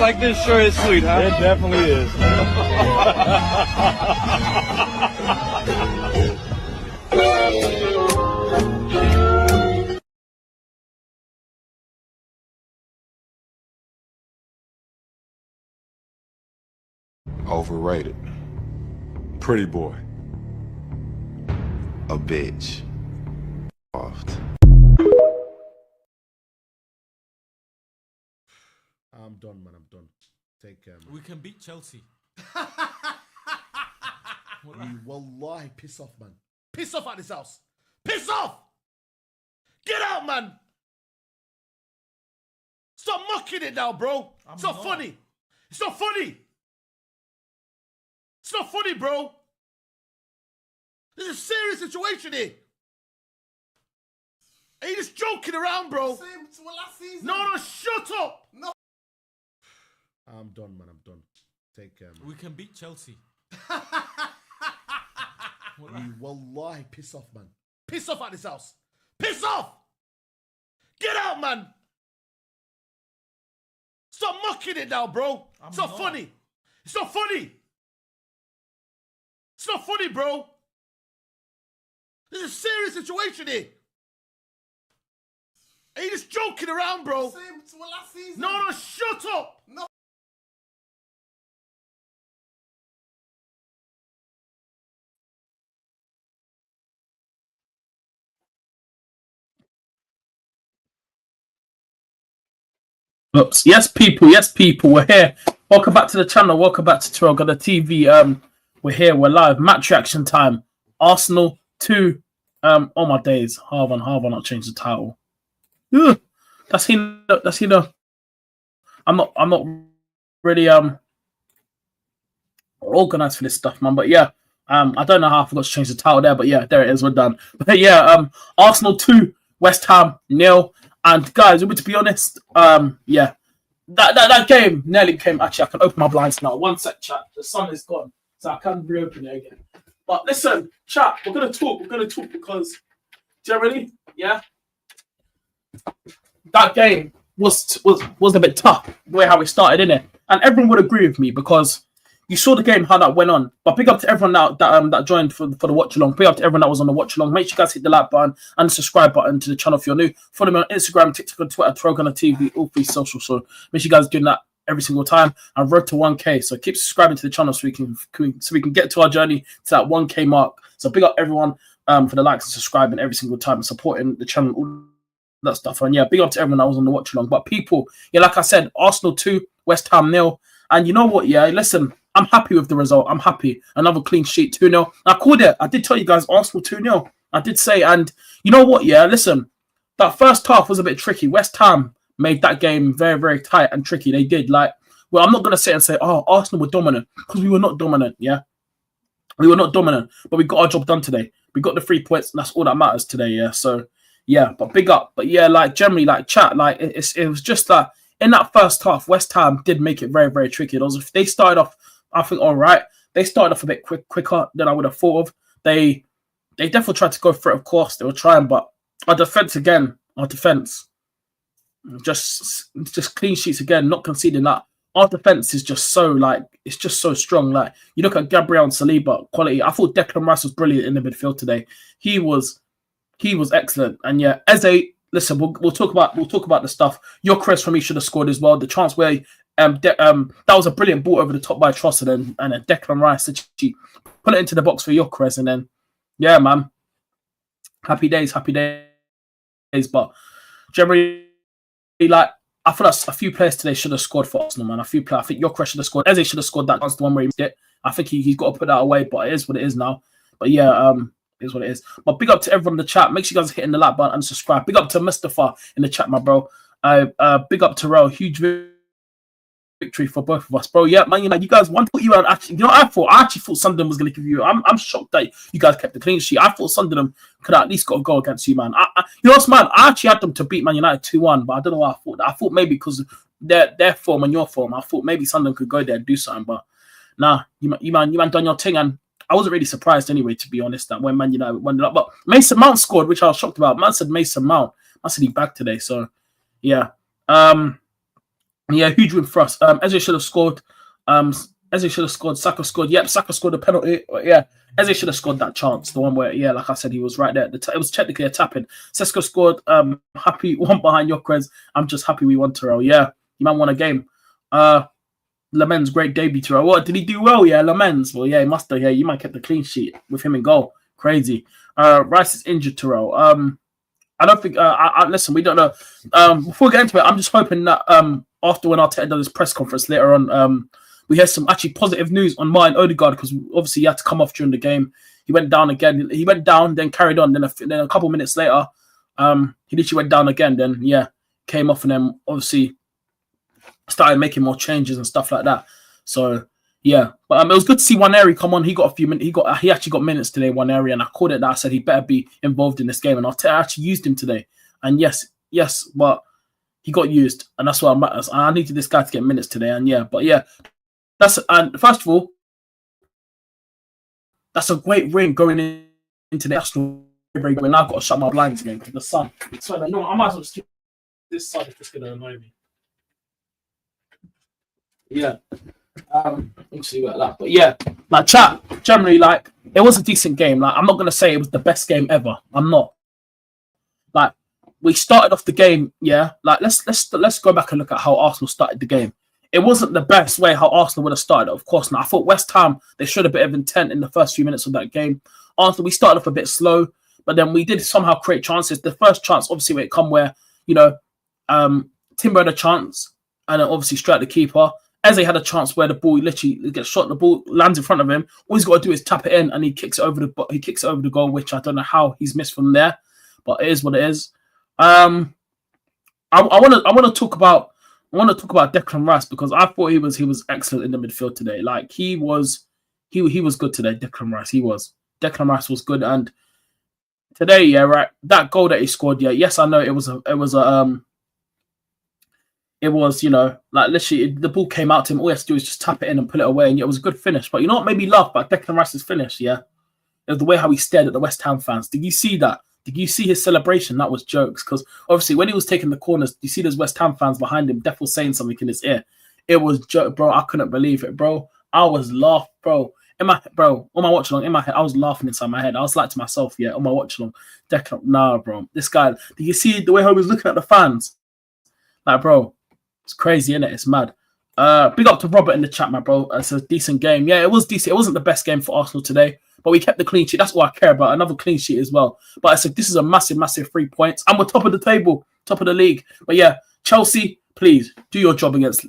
like this sure is sweet, huh? It definitely is. Overrated. Pretty boy. A bitch. Soft. I'm done, man. I'm done. Take care, man. We can beat Chelsea. You wallahi, piss off, man. Piss off at this house. Piss off! Get out, man! Stop mocking it now, bro. It's not funny. It's not funny. It's not funny, bro. This is a serious situation here. Are you just joking around, bro? Same to last season. No, shut up. No. I'm done, man. I'm done. Take care, man. We can beat Chelsea. You wallahi, piss off, man. Piss off at this house. Piss off! Get out, man! Stop mocking it now, bro. It's not funny. It's not funny. It's not funny, bro. This is a serious situation here. Are you just joking around, bro? Same to last season. No, shut up. No. Oops. Yes, people, we're here. Welcome back to the channel. Welcome back to TyrellgunnerTV. We're here. We're live. Match reaction time. Arsenal 2. Oh my days. Harv on not change the title. Ugh. That's I'm not really organized for this stuff, man. But yeah, I don't know how I forgot to change the title there, but yeah, there it is. We're done. But yeah, Arsenal 2, West Ham 0. And guys, to be honest, yeah, that game nearly came. Actually, I can open my blinds now. One sec, chat. The sun is gone, so I can reopen it again. But listen, chat, we're gonna talk because generally, yeah, that game was a bit tough the way how it started, innit? And everyone would agree with me because you saw the game, how that went on. But big up to everyone that joined for the watch along. Big up to everyone that was on the watch along. Make sure you guys hit the like button and the subscribe button to the channel if you're new. Follow me on Instagram, TikTok, and Twitter, TyrellgunnerTV, all three social. So make sure you guys doing that every single time. And road to 1K. So keep subscribing to the channel so we can get to our journey to that 1K mark. So big up everyone for the likes and subscribing every single time and supporting the channel, all that stuff. And yeah, big up to everyone that was on the watch along. But people, yeah, like I said, Arsenal 2, West Ham 0. And you know what? Yeah, listen. I'm happy with the result. I'm happy. Another clean sheet, 2-0. I called it. I did tell you guys, Arsenal 2-0. I did say, and you know what? Yeah, listen. That first half was a bit tricky. West Ham made that game very, very tight and tricky. They did. Well, I'm not going to sit and say, oh, Arsenal were dominant, because we were not dominant, yeah? We were not dominant, but we got our job done today. We got the 3 points, and that's all that matters today, yeah? So, yeah, but big up. But yeah, generally, chat, it was just that in that first half, West Ham did make it very, very tricky. They started off, I think, all right. They started off a bit quicker than I would have thought of. They definitely tried to go for it, of course. They were trying, but our defense, just clean sheets again, not conceding that. Our defense is just so, it's just so strong. You look at Gabriel and Saliba, quality. I thought Declan Rice was brilliant in the midfield today. He was excellent. And yeah, Eze, listen, we'll talk about the stuff. Your Chris for me should have scored as well. The chance where that was a brilliant ball over the top by Trossard and then Declan Rice to put it into the box for Gyökeres, and then yeah, man, happy days. But generally, I feel like a few players today should have scored for Arsenal, man. I think Gyökeres should have scored. Eze should have scored that. That's the one where he missed it. I think he's got to put that away, but it is what it is now. But yeah, it is what it is. But big up to everyone in the chat. Make sure you guys are hitting the like button and subscribe. Big up to Mustafa in the chat, my bro. Big up to Terrell. Huge victory for both of us, bro. Yeah, man. You guys want to put you on. Actually, I actually thought Sunderland was going to give you. I'm shocked that you guys kept the clean sheet. I thought Sunderland could at least got a goal against you, man. You know what, man? I actually had them to beat Man United 2-1, but I don't know why I thought that. I thought maybe because their form and your form, I thought maybe Sunderland could go there and do something, but nah, you man done your thing, and I wasn't really surprised anyway, to be honest, that when Man United won it up. But Mason Mount scored, which I was shocked about. Man said Mason Mount. I said he back today, so yeah. Yeah, huge win for us. Eze should have scored. Eze should have scored. Saka scored. Yep, Saka scored a penalty. Yeah, Eze should have scored that chance. The one where, yeah, like I said, he was right there. It was technically a tap in. Sesko scored. Happy one behind Yokrez. I'm just happy we won, Tyrell. Yeah, you might won a game. Lamens, great debut, Tyrell. What, did he do well? Yeah, Lamens. Well, yeah, he must have. Yeah, you might kept the clean sheet with him in goal. Crazy. Rice is injured, Tyrell. I don't think. Listen, we don't know. Before we get into it, I'm just hoping that after when Arteta does his press conference later on, we hear some actually positive news on Martin Odegaard, because obviously he had to come off during the game. He went down again. He went down, then carried on. Then a couple minutes later, he literally went down again. Then came off, and then obviously started making more changes and stuff like that. So yeah, but it was good to see Waneri come on. He got a few minutes. He actually got minutes today, Waneri, and I called it that. I said he better be involved in this game, and Arteta actually used him today. And yes, but he got used, and that's what matters. I needed this guy to get minutes today, and and first of all, that's a great ring going into the Arsenal. Very good. Now I've got to shut my blinds again because the sun. So no, I might as well skip this side if it's going to annoy me. Yeah. Let's see about that. But yeah, like chat, generally, like it was a decent game. Like I'm not gonna say it was the best game ever. I'm not. Like we started off the game, yeah. Like let's go back and look at how Arsenal started the game. It wasn't the best way how Arsenal would have started. Of course not. I thought West Ham, they showed a bit of intent in the first few minutes of that game. Arsenal, we started off a bit slow, but then we did somehow create chances. The first chance, obviously, where it come where Timber had a chance, and then obviously straight at the keeper. Eze had a chance where the ball literally gets shot, the ball lands in front of him. All he's got to do is tap it in, and he kicks it over the goal, which I don't know how he's missed from there, but it is what it is. I want to talk about Declan Rice, because I thought he was excellent in the midfield today. Like he was good today. Declan Rice was good, and today, yeah, right, that goal that he scored, yeah, yes, I know it was like literally the ball came out to him. All he has to do is just tap it in and pull it away, and it was a good finish. But you know what made me laugh about Declan Rice's finish? Yeah, it was the way how he stared at the West Ham fans. Did you see that? Did you see his celebration? That was jokes, because obviously when he was taking the corners, you see those West Ham fans behind him. Def was saying something in his ear. It was joke, bro. I couldn't believe it, bro. I was laughing, bro. On my watch along, in my head, I was laughing inside my head. I was like to myself, yeah, on my watch along, Declan, nah, bro. This guy, did you see the way how he was looking at the fans? Like, bro. It's crazy, isn't it? It's mad. Big up to Robert in the chat, my bro. It's a decent game. Yeah, it was decent. It wasn't the best game for Arsenal today, but we kept the clean sheet. That's what I care about. Another clean sheet as well. But this is a massive, massive 3 points. And we're top of the table, top of the league. But yeah, Chelsea, please do your job against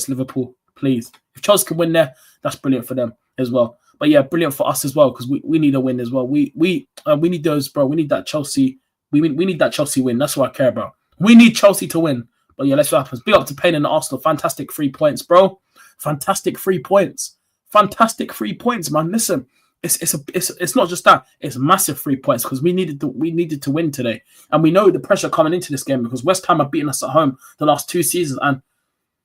Liverpool, please. If Chelsea can win there, that's brilliant for them as well. But yeah, brilliant for us as well, because we need a win as well. We need those, bro. We need that Chelsea. We need that Chelsea win. That's what I care about. We need Chelsea to win. But yeah, let's see what happens. Big up to Payne and Arsenal. Fantastic 3 points, bro. Fantastic 3 points. Fantastic 3 points, man. Listen, it's not just that. It's massive 3 points, because we needed to win today, and we know the pressure coming into this game, because West Ham have beaten us at home the last 2 seasons, and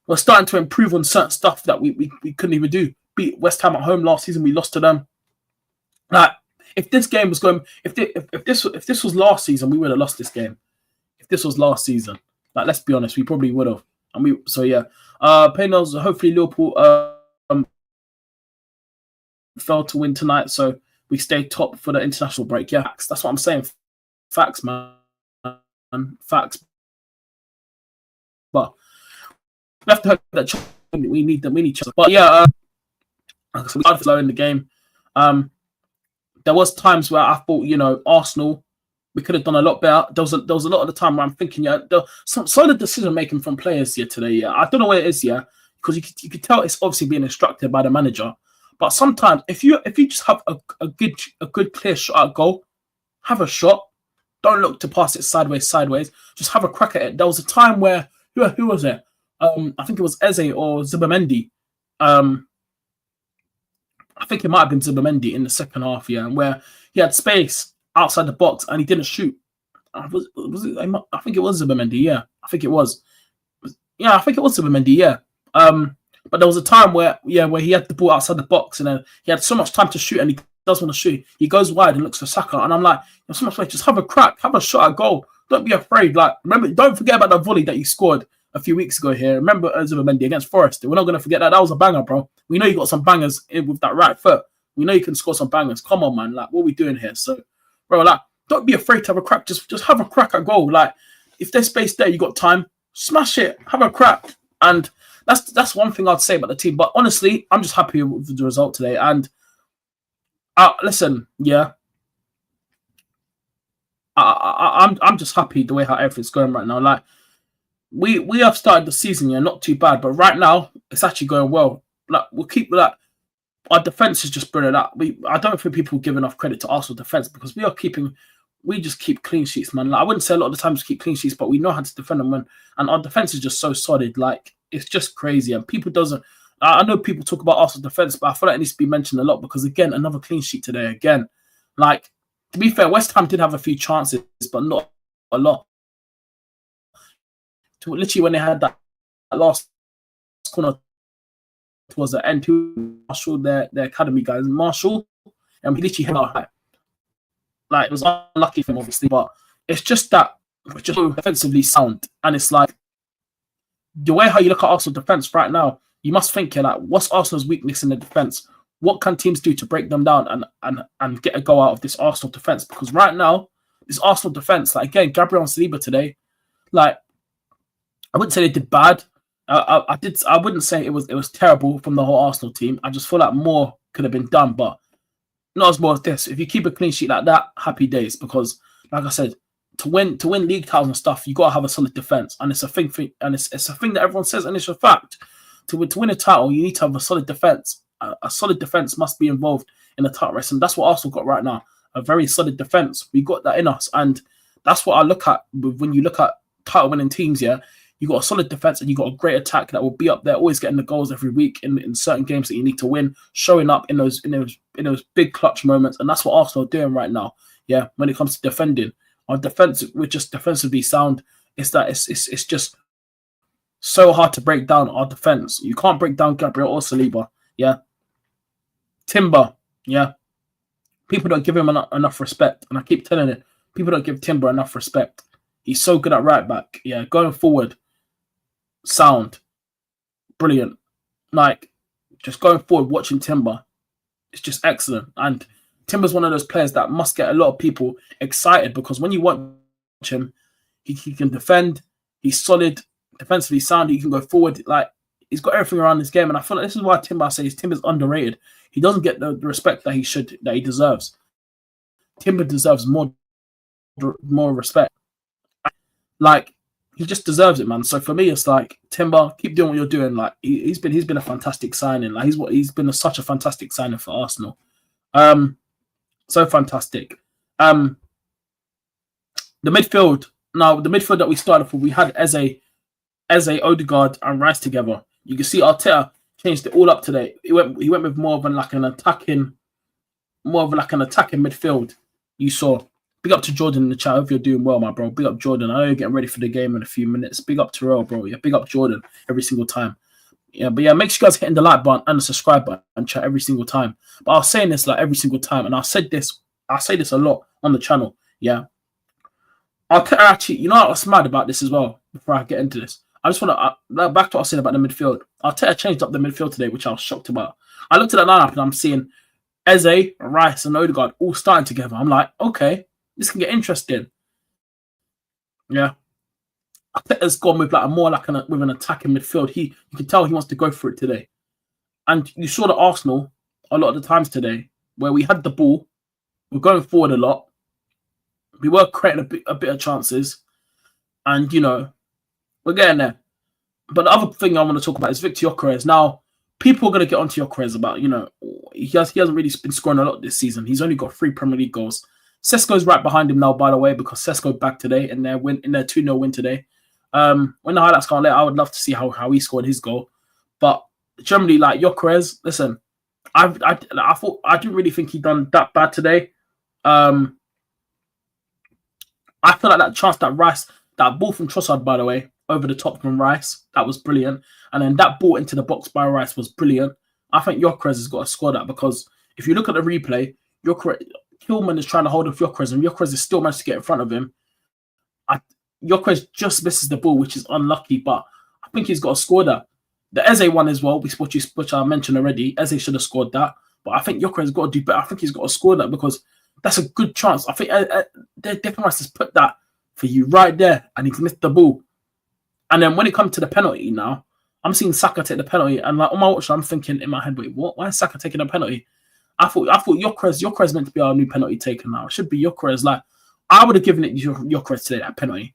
we're starting to improve on certain stuff that we couldn't even do. Beat West Ham at home last season. We lost to them. Like if this game was going, if this was last season, we would have lost this game. If this was last season. Like, let's be honest, we probably would have. Paynos, hopefully Liverpool failed to win tonight, so we stay top for the international break. Yeah, that's what I'm saying. Facts, man. Facts. But we have to hope that we need Chelsea. But yeah, so we started slow in the game. There was times where I thought, Arsenal, we could have done a lot better. There was a lot of the time where I'm thinking, some solid decision making from players here today. Yeah, I don't know what it is. Yeah, because you could tell it's obviously being instructed by the manager. But sometimes, if you just have a good clear shot at goal, have a shot. Don't look to pass it sideways. Just have a crack at it. There was a time where who was it? I think it was Eze or Zubamendi. I think it might have been Zubamendi in the second half. Yeah, where he had space outside the box and he didn't shoot. Was it? I think it was Zubamendi. Yeah, I think it was. Yeah, I think it was Zubamendi. Yeah. But there was a time where he had the ball outside the box and then he had so much time to shoot, and he does want to shoot. He goes wide and looks for Saka, and I'm like, so much space. Just have a crack, have a shot at goal. Don't be afraid. Like, remember, don't forget about the volley that you scored a few weeks ago here. Remember Zubimendi against Forest? We're not going to forget that. That was a banger, bro. We know you got some bangers with that right foot. We know you can score some bangers. Come on, man. Like, what are we doing here? So, bro, like, don't be afraid to have a crack. Just have a crack at goal. Like, if there's space there, you got time, smash it. Have a crack. And that's one thing I'd say about the team. But honestly, I'm just happy with the result today. And listen, yeah. I'm just happy the way how everything's going right now. Like, we have started the season, yeah, not too bad, but right now it's actually going well. Like, we'll keep like our defense is just brilliant. I don't think people give enough credit to Arsenal defense because we just keep clean sheets, man. Like, I wouldn't say a lot of the times we keep clean sheets, but we know how to defend them, and our defense is just so solid. Like, it's just crazy, and people doesn't. I know people talk about Arsenal defense, but I feel like it needs to be mentioned a lot because again, another clean sheet today. Again, like, to be fair, West Ham did have a few chances, but not a lot. Literally, when they had that last corner towards the end, Marshall, their academy guys, Marshall, and he literally hit out like it was unlucky for him, obviously, but it's just that we're just so defensively sound, and it's like the way how you look at Arsenal defense right now, you must think, like, what's Arsenal's weakness in the defense? What can teams do to break them down and get a go out of this Arsenal defense? Because right now, this Arsenal defense, like, again, Gabriel and Saliba today, like, I wouldn't say they did bad. I wouldn't say it was terrible from the whole Arsenal team. I just feel like more could have been done, but not as more as this. If you keep a clean sheet like that, happy days. Because, like I said, to win league titles and stuff, you gotta have a solid defense, and it's a thing. And it's a thing that everyone says, and it's a fact. To win a title, you need to have a solid defense. A solid defense must be involved in the title race, and that's what Arsenal got right now. A very solid defense. We got that in us, and that's what I look at when you look at title-winning teams. Yeah, you got a solid defense and you got a great attack that will be up there, always getting the goals every week in certain games that you need to win, showing up in those big clutch moments, and that's what Arsenal are doing right now. Yeah, when it comes to defending, our defense, we're just defensively sound. It's just so hard to break down our defense. You can't break down Gabriel or Saliba. Yeah. Timber, yeah. People don't give him enough respect. And I keep telling it, people don't give Timber enough respect. He's so good at right back. Yeah, going forward, sound, brilliant. Like, just going forward, watching Timber, it's just excellent. And Timber's one of those players that must get a lot of people excited because when you watch him, he can defend, he's solid, defensively sound, he can go forward. Like, he's got everything around this game. And I feel like this is why Timber's underrated. He doesn't get the respect that he deserves. Timber deserves more respect. Like, he just deserves it, man. So for me, it's like, Timber, keep doing what you're doing. Like, he's been a fantastic signing. Like, he's been such a fantastic signing for Arsenal. So fantastic. The midfield. Now, the midfield that we started for, we had Eze, Odegaard, and Rice together. You can see Arteta changed it all up today. He went with more of an attacking midfield. You saw. Big up to Jordan in the chat. I hope you're doing well, my bro. Big up Jordan. I know you're getting ready for the game in a few minutes. Big up Tyrell, bro. Yeah, big up Jordan every single time. Yeah, but yeah, make sure you guys hitting the like button and the subscribe button and chat every single time. But I was saying this like every single time, and I say this a lot on the channel. Yeah. Actually, you know what's mad about this as well? Before I get into this, I just want to back to what I was saying about the midfield. Arteta changed up the midfield today, which I was shocked about. I looked at that lineup and I'm seeing Eze, Rice, and Odegaard all starting together. I'm like, okay, this can get interesting. Yeah, Arteta's gone with with an attacking midfield. You can tell he wants to go for it today. And you saw the Arsenal a lot of the times today where we had the ball, we're going forward a lot, we were creating a bit of chances, and we're getting there. But the other thing I want to talk about is Victor Gyökeres. Now, people are going to get onto Gyökeres about, he hasn't really been scoring a lot this season. He's only got 3 Premier League goals. Sesko's right behind him now, by the way, because Sesko back today in their 2-0 win today. When the highlights come later, I would love to see how he scored his goal. But generally, like, Gyökeres, listen, I didn't really think he done that bad today. I feel like that chance that Rice, that ball from Trossard, by the way, over the top from Rice, that was brilliant. And then that ball into the box by Rice was brilliant. I think Gyökeres has got to score that because if you look at the replay, Kilman is trying to hold off Gyökeres and Gyökeres is still managed to get in front of him. Gyökeres just misses the ball, which is unlucky, but think he's got to score that. The Eze one as well, which I mentioned already. Eze should have scored that, but I think Gyökeres has got to do better. I think he's got to score that because that's a good chance. I think Declan Rice has put that for you right there, and he's missed the ball. And then when it comes to the penalty now, I'm seeing Saka take the penalty, and like on my watch, I'm thinking in my head, wait, what? Why is Saka taking a penalty? I thought Gyökeres meant to be our new penalty taker now. It should be Gyökeres. Like I would have given it Gyökeres today, that penalty.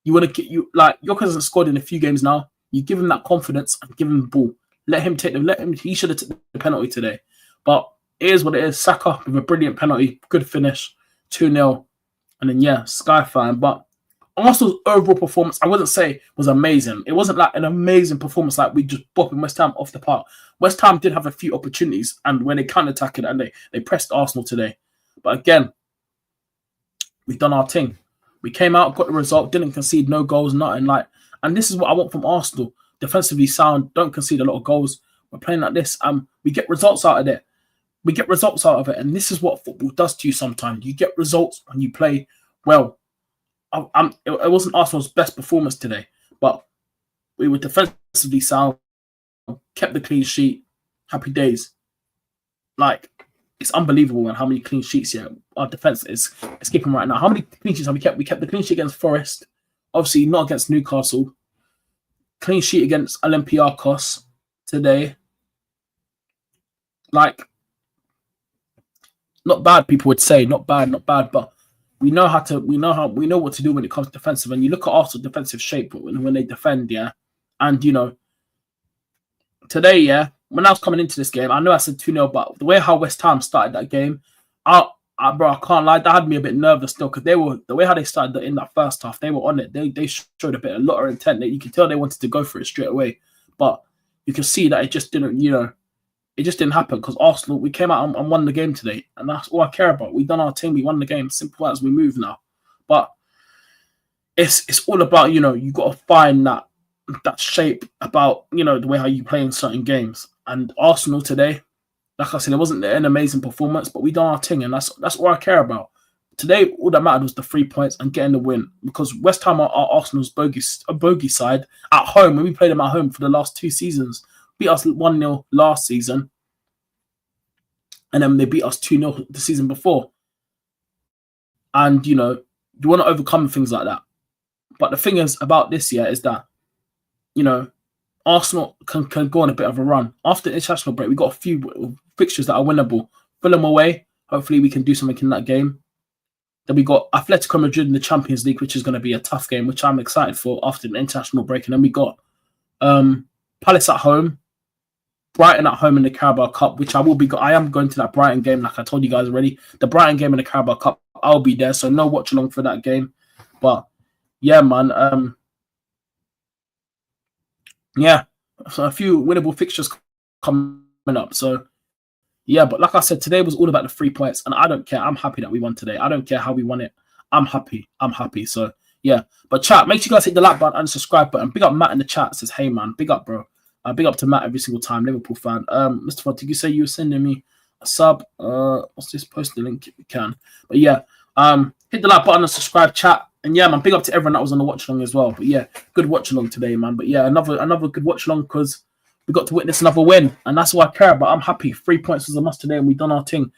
You want to get Gyökeres hasn't scored in a few games now. You give him that confidence and give him the ball. He should have taken the penalty today. But it is what it is. Saka with a brilliant penalty, good finish, 2-0. And then yeah, sky flying. But Arsenal's overall performance, I wouldn't say was amazing. It wasn't like an amazing performance like we just bopping West Ham off the park. West Ham did have a few opportunities and when they counter-attacked and they pressed Arsenal today. But again, we've done our thing. We came out, got the result, didn't concede, no goals, nothing and this is what I want from Arsenal. Defensively sound, don't concede a lot of goals. We're playing like this. We get results out of it. And this is what football does to you sometimes. You get results when you play well. It wasn't Arsenal's best performance today, but we were defensively sound, kept the clean sheet, happy days. Like, it's unbelievable how many clean sheets our defense is keeping right now. How many clean sheets have we kept? We kept the clean sheet against Forest, obviously not against Newcastle. Clean sheet against Olympiacos today. Like, not bad, people would say. Not bad, but we know what to do when it comes to defensive. And you look at Arsenal defensive shape when they defend, yeah. And today, yeah, when I was coming into this game, I know I said 2-0, but the way how West Ham started that game, I can't lie, that had me a bit nervous still because the way how they started in that first half, they were on it. They showed a lot of intent. You can tell they wanted to go for it straight away, but you can see that it just didn't, it just didn't happen because Arsenal, we came out and won the game today, and that's all I care about. We've done our thing, we won the game, simple as we move now. But it's all about, you got to find that shape about, the way how you play in certain games. And Arsenal today, like I said, it wasn't an amazing performance, but we done our thing, and that's all I care about. Today, all that mattered was the 3 points and getting the win because West Ham are Arsenal's bogey side at home. When we played them at home for the last 2 seasons, beat us 1-0 last season, and then they beat us 2-0 the season before. And, you want to overcome things like that. But the thing is about this year is that, Arsenal can go on a bit of a run. After the international break, we got a few fixtures that are winnable. Fulham away, hopefully we can do something in that game. Then we got Atletico Madrid in the Champions League, which is going to be a tough game, which I'm excited for after the international break. And then we got Palace at home, Brighton at home in the Carabao Cup, which I am going to that Brighton game, like I told you guys already. The Brighton game in the Carabao Cup, I'll be there, so no watch along for that game. But yeah, man, yeah, so a few winnable fixtures coming up. So yeah, but like I said, today was all about the 3 points, and I don't care. I'm happy that we won today. I don't care how we won it. I'm happy. So yeah, but chat, make sure you guys hit the like button and subscribe button. Big up Matt in the chat, says, hey man, big up, bro. Big up to Matt every single time, Liverpool fan. Mr. Ford, did you say you were sending me a sub? What's this? Post the link if you can. But yeah, hit the like button and subscribe, chat. And yeah, man, big up to everyone that was on the watch along as well. But yeah, good watch along today, man. But yeah, another good watch along because we got to witness another win, and that's what I care about. I'm happy. 3 points was a must today, and we've done our thing.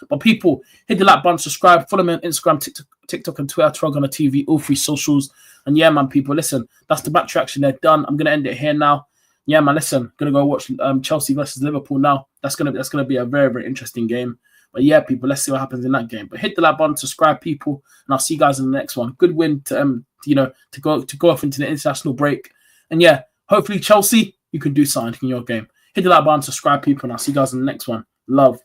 But people, hit the like button, subscribe, follow me on Instagram, TikTok, and Twitter, TyrellgunnerTV, all 3 socials. And yeah, man, people, listen, that's the match reaction. They're done. I'm gonna end it here now. Yeah, man, listen, gonna go watch Chelsea versus Liverpool now. That's gonna be a very, very interesting game. But yeah, people, let's see what happens in that game. But hit the like button, subscribe, people, and I'll see you guys in the next one. Good win to go off into the international break. And yeah, hopefully Chelsea, you can do something in your game. Hit the like button, subscribe, people, and I'll see you guys in the next one. Love.